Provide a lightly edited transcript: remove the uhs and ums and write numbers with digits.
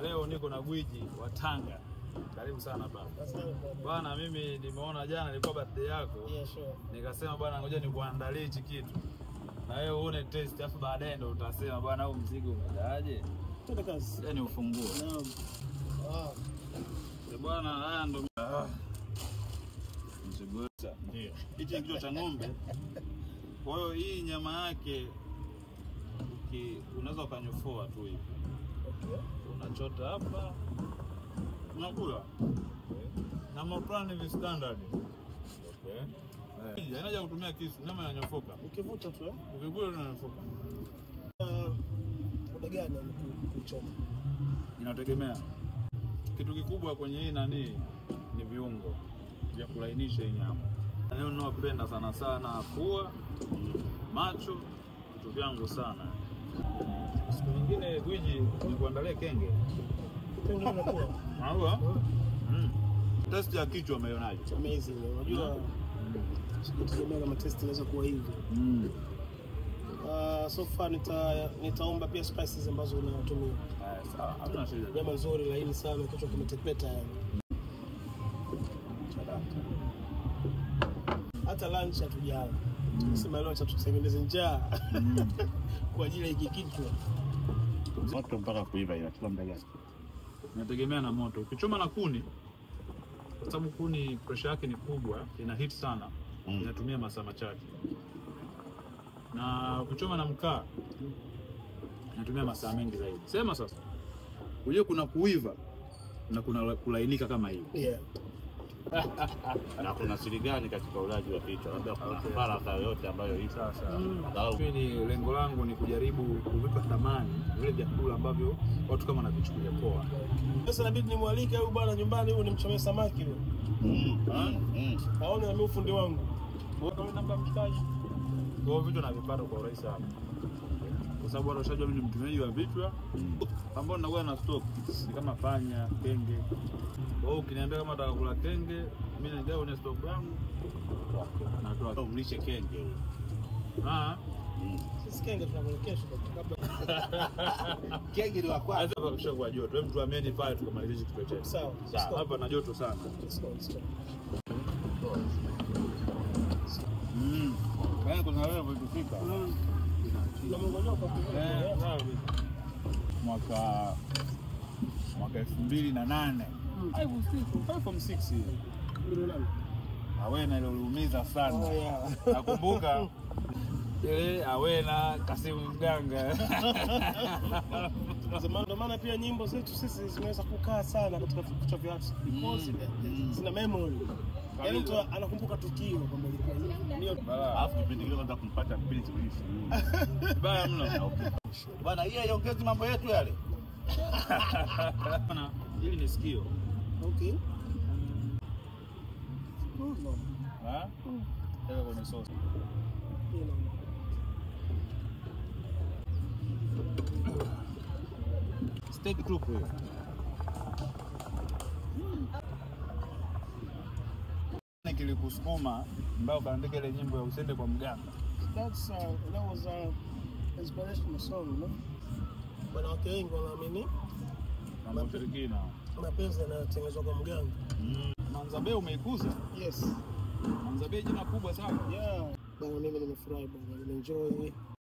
Leo niko na gwiji wa Tanga. Karibu sana baba. Bwana mimi nimeona jana ilikuwa birthday yako. Yeah, sure. Nikasema bwana ngoja nikuandalie hichi kitu. Na wewe uone taste afu baadaye ndo utasema bwana huu mzigo umekaaje. Twende kazi. Yaani ufungue. Naam. Bwana haya ndo mzigo. Ndio. Hichi kichwa cha ng'ombe. Kwa hiyo hii nyama yake unaweza ukanyofoa tu hivi. Okay. Unachota hapa. Unakula. Na maplan hivi standard. Okay. Haina haja kutumia kisu, nyama inanyofoka. Ukivuta tu Ukikula inanyofoka. Muda gani kuchoma? Inategemea. Kitu kikubwa kwenye hii nani ni viungo vya kulainisha hii nyama. Leo ninapenda sana pua, macho, vitu vyangu sana. Siku nyingine gwiji nikuandalie kenge. Kenge unakuwa? Maua? Test ya kichwa umeionaje? Amazing. Unajua sikutegemea kama test inaweza kuwa hivi. So far nitaomba pia spices ambazo unatumia. Sawa, hamna shida. Nyama nzuri laini sana, kichwa kimetepeta yani. Hata lunch hatujala. Sema leo acha tutengeneze njaa. Kwa ajili ya hiki kichwa. Moto mpaka kuiva inachukua muda gani? Inategemea na moto. Ukichoma na kuni, kwa sababu kuni pressure yake ni kubwa, ina heat sana, inatumia masaa machache. Na ukichoma na mkaa, inatumia masaa mengi zaidi. Sema sasa. Unajua kuna kuiva na kuna kulainika kama hivi. Yeah. Na kuna siri gani katika ulaji wa kichwa? Labda kuna faraka yoyote ambayo hii sasa. Mimi lengo langu ni kujaribu kuvipa thamani vile vyakula ambavyo watu kama wanavichukulia poa. Sasa inabidi nimwalike huyu bwana nyumbani, huyu nimchomee samaki huyo. Aone na mimi ufundi wangu. Kwa namba mshikaji. Kwa vitu navipata kwa urahisi sana. Kwa sababu wale washajua mimi ni mtumiaji wa vitu ambao nakuwa na stock ni kama panya, kenge. Kwa hiyo ukiniambia kama nataka kula kenge, mimi ningao kwenye stock yangu. Natoa umlishe kenge huyo. Sisi kenge tunakuelekesha kabla. Kenge ni wa kwanza. Hapa kushakuwa joto. Wewe mtu ameni pale tukamalizishe kitu chetu. Sawa. Hapa na joto sana. Let's go. Bwana kuna leo vilifika. Na mngonyo kwa mwaka 2008. I was still from 6 years. Awena ile uliumiza sana. Oh yeah. Nakumbuka Awena Kasimu Mganga. Ndio maana pia nyimbo zetu sisi zinaweza kukaa sana katika vichwa vya watu. Because zina memory. Yaani mtu anakumbuka tukio kwamba ilikuwa hivi. Alafu kipindi kile nataka kumpata mpenzi hivi. Baya mno. Bwana hii haiongezi mambo yetu yale. Bana, hili ni sikio. Okay. Tega kwenye sauce. Steak tupu hiyo. Kilikusukuma mbao kaandika ile nyimbo ya usende kwa mganga. That was inspirational song, no? Wanawake wengi wanaamini mapenzi yanatengenezwa kwa mganga. Manzabe umeikuza? Yes. Manzabe jina kubwa sana. Yeah. Bwana mimi nimefurahi bwana, nimeenjoy.